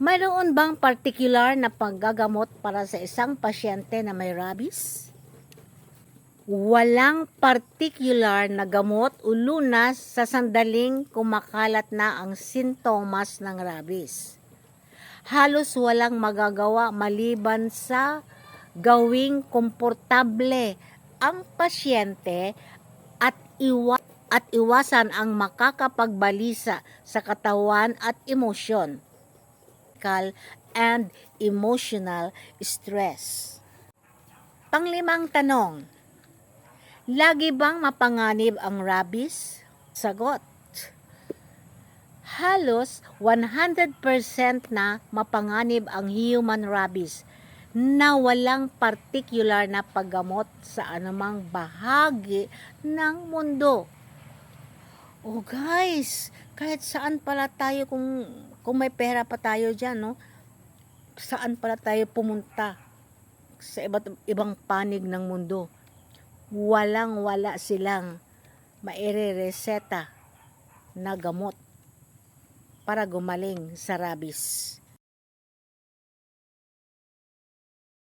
Mayroon bang particular na paggagamot para sa isang pasyente na may rabies? Walang particular na gamot o lunas sa sandaling kumakalat na ang sintomas ng rabies. Halos walang magagawa maliban sa gawing komportable ang pasyente at iwasan ang makakapagbalisa sa katawan at emosyon, and emotional stress. Panglimang tanong, lagi bang mapanganib ang rabies? Sagot, halos 100% na mapanganib ang human rabies na walang particular na paggamot sa anumang bahagi ng mundo. Oh guys, kahit saan pala tayo, kung may pera pa tayo dyan, no? Saan pala tayo pumunta sa ibang panig ng mundo, wala silang mairereseta na gamot para gumaling sa rabies.